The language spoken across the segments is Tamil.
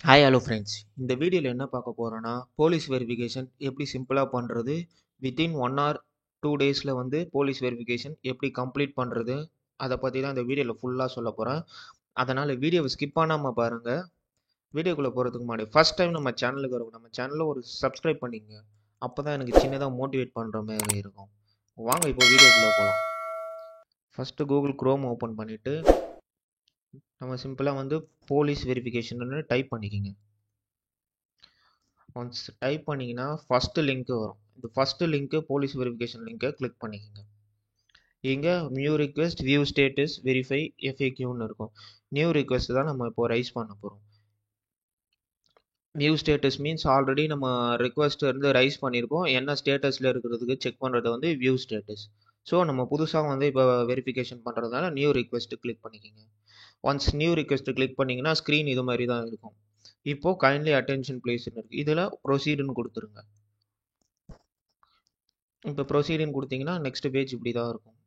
Hi hello friends. இந்த வீடியோவில் என்ன பார்க்க போகிறோன்னா, போலீஸ் வெரிஃபிகேஷன் எப்படி சிம்பிளாக பண்ணுறது, வித்தின் 1 ஆர் 2 டேஸில் வந்து போலீஸ் வெரிஃபிகேஷன் எப்படி கம்ப்ளீட் பண்ணுறது, அதை பற்றி தான் இந்த வீடியோவில் ஃபுல்லாக சொல்ல போகிறேன். அதனால் வீடியோவை ஸ்கிப் பண்ணாமல் பாருங்கள். வீடியோக்குள்ளே போகிறதுக்கு முன்னாடி ஃபஸ்ட் டைம் நம்ம சேனலுக்கு வரும், நம்ம சேனலில் ஒரு சப்ஸ்கிரைப் பண்ணிக்கங்க. அப்போ தான் எனக்கு சின்னதாக மோட்டிவேட் பண்ணுற மாதிரி இருக்கும். வாங்க இப்போ வீடியோக்குள்ளே போகலாம். ஃபஸ்ட்டு கூகுள் க்ரோம் ஓப்பன் பண்ணிவிட்டு நம்ம சிம்பிளாக வந்து போலீஸ் வெரிஃபிகேஷன்னு டைப் பண்ணிக்கிங்க. ஒன்ஸ் டைப் பண்ணிங்கன்னா ஃபஸ்ட்டு லிங்க்கு வரும். இந்த ஃபஸ்ட்டு லிங்க்கு போலீஸ் வெரிஃபிகேஷன் லிங்க்கை கிளிக் பண்ணிக்கோங்க. இங்கே new request view status verify எஃப்ஏக்யூன்னு இருக்கும். நியூ ரிக்வெஸ்ட் தான் நம்ம இப்போ ரைஸ் பண்ண போகிறோம். நியூ ஸ்டேட்டஸ் மீன்ஸ் ஆல்ரெடி நம்ம ரிக்வெஸ்ட் வந்து ரைஸ் பண்ணியிருக்கோம். என்ன ஸ்டேட்டஸில் இருக்கிறதுக்கு செக் பண்ணுறது வந்து வியூ ஸ்டேட்டஸ். ஸோ நம்ம புதுசாக வந்து இப்போ வெரிஃபிகேஷன் பண்ணுறதுனால நியூ ரிக்வெஸ்ட்டு கிளிக் பண்ணிக்கோங்க. ஒன்ஸ் நியூ ரிக்வெஸ்ட்டு கிளிக் பண்ணிங்கன்னா ஸ்க்ரீன் இது மாதிரி தான் இருக்கும். இப்போது கைண்ட்லி அட்டென்ஷன் ப்ளீஸ்ன்னு இருக்குது. இதில் ப்ரொசீடுன்னு கொடுத்துருங்க. இப்போ ப்ரொசீடுன்னு கொடுத்தீங்கன்னா நெக்ஸ்ட் பேஜ் இப்படி தான் இருக்கும்.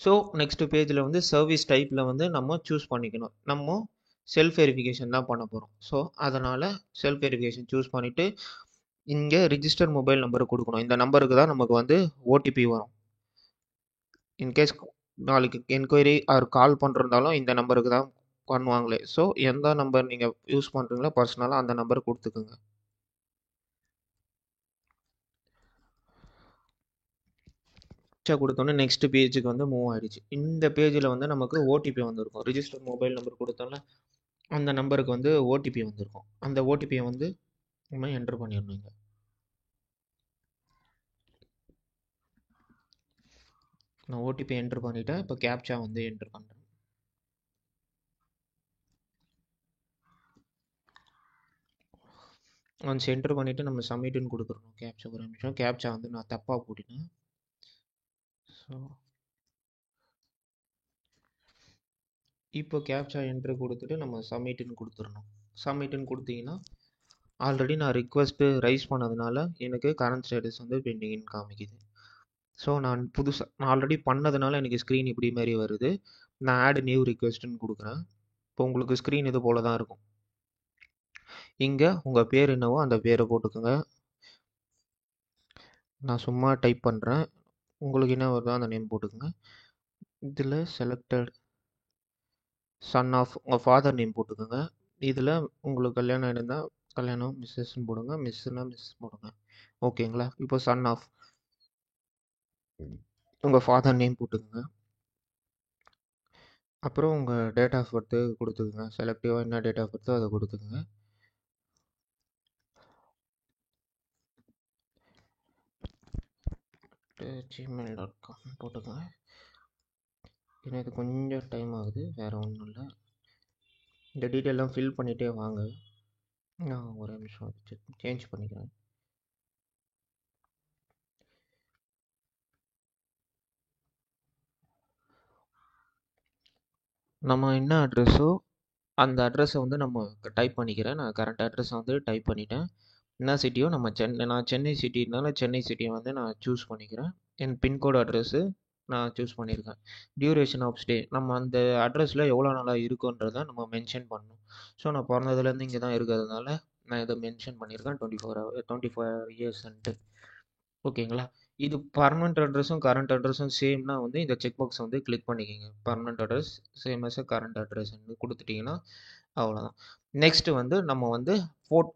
ஸோ நெக்ஸ்ட் பேஜில் வந்து சர்வீஸ் டைப்பில் வந்து நம்ம சூஸ் பண்ணிக்கணும். நம்ம செல்ஃப் வெரிஃபிகேஷன் தான் பண்ண போகிறோம். ஸோ அதனால் செல்ஃப் வெரிஃபிகேஷன் சூஸ் பண்ணிவிட்டு இங்கே ரிஜிஸ்டர் மொபைல் நம்பர் கொடுக்கணும். இந்த நம்பருக்கு தான் நமக்கு வந்து ஓடிபி வரும். இன்கேஸ் நாளைக்கு என்கொயரி ஆர் கால் பண்ணுறதாலும் இந்த நம்பருக்கு தான் பண்ணுவாங்களே. ஸோ எந்த நம்பர் நீங்கள் யூஸ் பண்ணுறீங்களோ பர்சனலாக அந்த நம்பர் கொடுத்துக்குங்க. கொடுத்தோன்னே நெக்ஸ்ட் பேஜுக்கு வந்து மூவ் ஆகிடுச்சு. இந்த பேஜில் வந்து நமக்கு ஓடிபி வந்திருக்கும். ரிஜிஸ்டர் மொபைல் நம்பர் கொடுத்தோம்ல அந்த நம்பருக்கு வந்து ஓடிபி வந்திருக்கும். அந்த ஓடிபியை வந்து நம்ம என்டர் பண்ணிடணுங்க. நான் ஓடிபி என்டர் பண்ணிவிட்டேன். இப்போ கேப்சா வந்து என்டர் பண்ணுறேன். ஒன்ஸ் என்டர் பண்ணிவிட்டு நம்ம சப்மிட்டுன்னு கொடுத்துடணும். கேப்சா ஒரு நிமிஷம். கேப்சா வந்து நான் தப்பாக போட்டுட்டேன். ஸோ இப்போ கேப்சா என்ட்ரு கொடுத்துட்டு நம்ம சப்மிட்டுன்னு கொடுத்துடணும். சப்மிட்டுன்னு கொடுத்தீங்கன்னா ஆல்ரெடி நான் ரிக்வெஸ்ட்டு ரைஸ் பண்ணதுனால எனக்கு கரண்ட் ஸ்டேட்டஸ் வந்து பெண்டிங்னு காமிக்குது. ஸோ நான் ஆல்ரெடி பண்ணதுனால எனக்கு ஸ்க்ரீன் இப்படி மாதிரி வருது. நான் ஆட் நியூ ரிக்வெஸ்ட்டுன்னு கொடுக்குறேன். இப்போ உங்களுக்கு ஸ்க்ரீன் இது போல் தான் இருக்கும். இங்கே உங்கள் பேர் என்னவோ அந்த பேரை போட்டுக்கோங்க. நான் சும்மா டைப் பண்ணுறேன். உங்களுக்கு என்ன வருதோ அந்த நேம் போட்டுக்கோங்க. இதில் செலக்டட் சன் ஆஃப் உங்கள் ஃபாதர் நேம் போட்டுக்கோங்க. இதில் உங்களுக்கு கல்யாணம் இருந்தால் கல்யாணம், மிஸ்ஸஸ்ன்னு போடுங்க. மிஸ்ஸுன்னா மிஸ் போடுங்க. ஓகேங்களா? இப்போ சன் ஆஃப் உங்கள் ஃபாதர் நேம் போட்டுக்கோங்க. அப்புறம் உங்கள் டேட் ஆஃப் பர்த்து கொடுத்துக்குங்க. செலக்டிவாக என்ன டேட் ஆஃப் பர்த்தோ அதை கொடுத்துக்குங்க. gmail.com போட்டுக்கோங்க. எனக்கு கொஞ்சம் டைம் ஆகுது, வேறு ஒன்றும் இல்லை. இந்த டீட்டெயிலாம் ஃபில் பண்ணிகிட்டே வாங்க. நான் ஒரு நிமிஷம் சேஞ்ச் பண்ணிக்கிறேன். நம்ம என்ன அட்ரஸோ அந்த அட்ரஸை வந்து நம்ம டைப் பண்ணிக்கிறேன். நான் கரண்ட் அட்ரஸை வந்து டைப் பண்ணிட்டேன். என்ன சிட்டியோ நம்ம நான் சென்னை சிட்டினால சென்னை சிட்டியை வந்து நான் சூஸ் பண்ணிக்கிறேன். என் பின்கோடு அட்ரஸ்ஸு நான் சூஸ் பண்ணியிருக்கேன். டியூரேஷன் ஆஃப் ஸ்டே நம்ம அந்த அட்ரஸில் எவ்வளோ நாளாக இருக்குன்றதை நம்ம மென்ஷன் பண்ணணும். ஸோ நான் பிறந்ததுலேருந்து இங்கே தான் இருக்கிறதுனால நான் இதை மென்ஷன் பண்ணியிருக்கேன் 24 இயர்ஸ்ன்ட்டு. ஓகேங்களா? இது பர்மனெண்ட் அட்ரஸும் கரண்ட் அட்ரஸும் சேம்னா வந்து இந்த செக் பாக்ஸ் வந்து கிளிக் பண்ணிக்கோங்க. Permanent address same as current அட்ரஸ்ன்னு கொடுத்துட்டிங்கன்னா அவ்வளோதான். நெக்ஸ்ட்டு வந்து நம்ம வந்து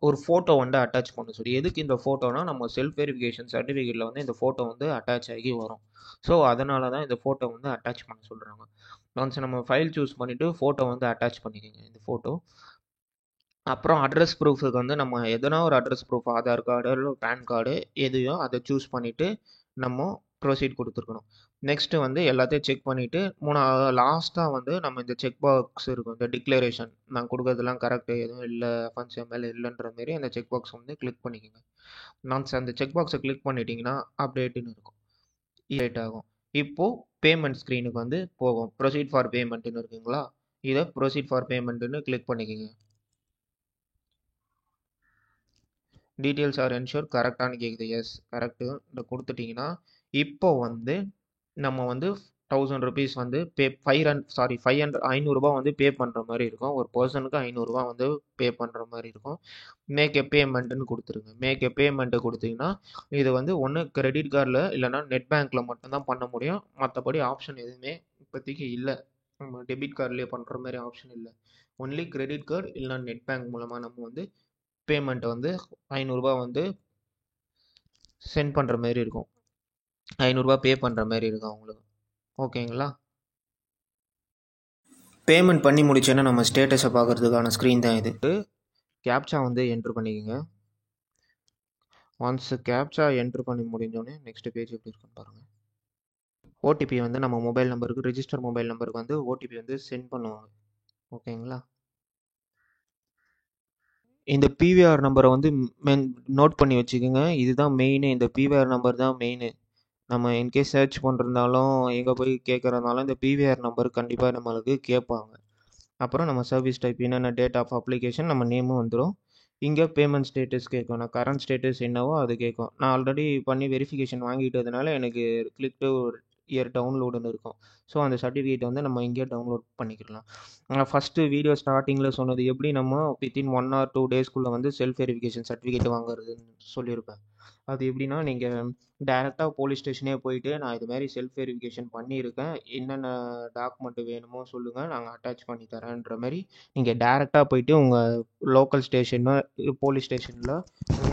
ஒரு ஃபோட்டோ வந்து அட்டாச் பண்ண சொல்லி. எதுக்கு இந்த ஃபோட்டோனா நம்ம செல்ஃப் வெரிஃபிகேஷன் சர்டிஃபிகேட்டில் வந்து இந்த ஃபோட்டோ வந்து அட்டாச் ஆகி வரும். ஸோ அதனால தான் இந்த ஃபோட்டோ வந்து அட்டாச் பண்ண சொல்கிறாங்க. ஒன்ஸ் நம்ம ஃபைல் சூஸ் பண்ணிவிட்டு ஃபோட்டோ வந்து அட்டாச் பண்ணிக்கோங்க இந்த ஃபோட்டோ. அப்புறம் அட்ரஸ் ப்ரூஃபுக்கு வந்து நம்ம எதனா ஒரு அட்ரஸ் ப்ரூஃப் ஆதார் கார்டு இல்லை பேன் கார்டு எதையோ அதை சூஸ் பண்ணிவிட்டு நம்ம ப்ரொசீட் கொடுத்துருக்கணும். நெக்ஸ்ட்டு வந்து எல்லாத்தையும் செக் பண்ணிவிட்டு லாஸ்ட்டாக வந்து நம்ம இந்த செக் பாக்ஸ் இருக்கும், இந்த டிக்ளரேஷன் நான் கொடுக்கறதெல்லாம் கரெக்டு, எதுவும் இல்லை ஃபண்ட்ஸ் எம்எல்ஏ இல்லைன்ற மாரி அந்த செக் பாக்ஸ் வந்து கிளிக் பண்ணிக்கோங்க. நான் அந்த செக் பாக்ஸை கிளிக் பண்ணிட்டீங்கன்னா அப்டேட்டுன்னு இருக்கும், லேட் ஆகும். இப்போது பேமெண்ட் ஸ்க்ரீனுக்கு வந்து போகும். ப்ரொசீட் ஃபார் பேமெண்ட்டுன்னு இருக்குங்களா, இதை ப்ரொசீட் ஃபார் பேமெண்ட்டுன்னு கிளிக் பண்ணிக்கோங்க. டீட்டெயில்ஸ் ஆர் என்ஷூர் கரெக்டானு கேட்குது. S correct. இந்த கொடுத்துட்டிங்கன்னா இப்போ வந்து நம்ம வந்து ₹1000 வந்து பே 500 வந்து பே பண்ணுற மாதிரி இருக்கும். ஒரு பர்சனுக்கு ₹500 வந்து பே பண்ணுற மாதிரி இருக்கும். மேக் எ பேமெண்ட்டுன்னு கொடுத்துருங்க. மேக் எ பேமெண்ட்டு கொடுத்தீங்கன்னா இது வந்து ஒன்று கிரெடிட் கார்டில் இல்லைனா நெட் பேங்க்கில் மட்டும்தான் பண்ண முடியும். மற்றபடி ஆப்ஷன் எதுவுமே இப்போதைக்கு இல்லை. நம்ம டெபிட் கார்ட்லேயே பண்ணுற மாதிரி ஆப்ஷன் இல்லை. ஒன்லி கிரெடிட் கார்டு இல்லைனா நெட் பேங்க் மூலமாக நம்ம வந்து பேமெண்ட்டை வந்து ₹500 வந்து சென்ட் பண்ணுற மாதிரி இருக்கும். ₹500 பே பண்ணுற மாதிரி இருக்கும் அவங்களுக்கு. ஓகேங்களா? பேமெண்ட் பண்ணி முடிச்சோன்னா நம்ம ஸ்டேட்டஸை பார்க்குறதுக்கான ஸ்க்ரீன் தான் இது. கேப்சா வந்து என்ட்ரு பண்ணிக்கோங்க. ஒன்ஸ் கேப்சா என்ட்ரு பண்ணி முடிஞ்சோடனே நெக்ஸ்ட் பேஜ் எப்படி இருக்குன்னு பாருங்கள். ஓடிபி வந்து நம்ம மொபைல் நம்பருக்கு, ரிஜிஸ்டர் மொபைல் நம்பருக்கு வந்து ஓடிபி வந்து சென்ட் பண்ணுவாங்க. ஓகேங்களா? இந்த பிவிஆர் நம்பரை வந்து நோட் பண்ணி வச்சுக்கோங்க. இதுதான் மெயின். இந்த பிவிஆர் நம்பர் தான் மெயின். நம்ம இன்கேஸ் சர்ச் பண்ணுறதுனாலும் எங்கே போய் கேட்குறதுனாலும் இந்த பிவிஆர் நம்பர் கண்டிப்பாக நம்மளுக்கு கேட்பாங்க. அப்புறம் நம்ம சர்வீஸ் டைப் என்னென்ன டேட் ஆஃப் அப்ளிகேஷன் நம்ம நேமும் வந்துடும். இங்கே பேமெண்ட் ஸ்டேட்டஸ் கேட்கும். நான் கரண்ட் ஸ்டேட்டஸ் என்னவோ அது கேட்கும். நான் ஆல்ரெடி பண்ணி வெரிஃபிகேஷன் வாங்கிட்டதுனால எனக்கு கிளிக் டு இயர் டவுன்லோடுன்னு இருக்கும். ஸோ அந்த சர்டிஃபிகேட் வந்து நம்ம இங்கே டவுன்லோட் பண்ணிக்கலாம். நான் ஃபஸ்ட்டு வீடியோ ஸ்டார்டிங்கில் சொன்னது எப்படி நம்ம வித்தின் 1 or 2 டேஸ்க்குள்ளே வந்து செல்ஃப் வெரிஃபிகேஷன் சர்டிஃபிகேட் வாங்குறதுன்னு சொல்லியிருப்பேன். அது எப்படின்னா நீங்கள் டேரெக்டாக போலீஸ் ஸ்டேஷனே போயிட்டு நான் இது மாதிரி செல்ஃப் வெரிஃபிகேஷன் பண்ணியிருக்கேன், என்னென்ன டாக்குமெண்ட்டு வேணுமோ சொல்லுங்கள், நாங்கள் அட்டாச் பண்ணி தரேன்ற மாதிரி நீங்கள் டேரெக்டாக போயிட்டு உங்கள் லோக்கல் ஸ்டேஷனில் போலீஸ் ஸ்டேஷனில்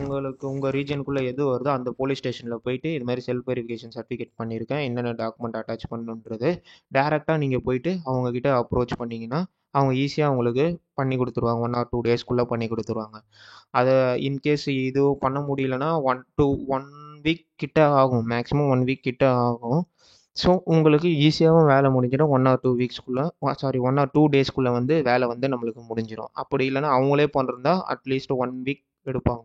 உங்களுக்கு உங்கள் ரீஜனுக்குள்ளே எது வருதோ அந்த போலீஸ் ஸ்டேஷனில் போயிட்டு இது மாதிரி செல்ஃப் வெரிஃபிகேஷன் சர்டிஃபிகேட் பண்ணியிருக்கேன், என்னென்ன டாக்குமெண்ட் அட்டாச் பண்ணணுன்றது டேரெக்டாக நீங்கள் போயிட்டு அவங்கக்கிட்ட அப்ரோச் பண்ணிங்கன்னா அவங்க ஈஸியாக உங்களுக்கு பண்ணி கொடுத்துருவாங்க. 1 or 2 டேஸ்க்குள்ளே பண்ணி கொடுத்துருவாங்க. அதை இன்கேஸ் இதுவும் பண்ண முடியலன்னா 1 வீக் கிட்ட ஆகும். மேக்ஸிமம் 1 வீக் கிட்ட ஆகும். ஸோ உங்களுக்கு ஈஸியாகவும் வேலை முடிஞ்சிடும். 1 or 2 வீக்ஸ்க்குள்ளே 1 or 2 டேஸ்க்குள்ளே வந்து வேலை வந்து நம்மளுக்கு முடிஞ்சிடும். அப்படி இல்லைன்னா அவங்களே பண்ணுறதா அட்லீஸ்ட் 1 வீக் எடுப்பாங்க.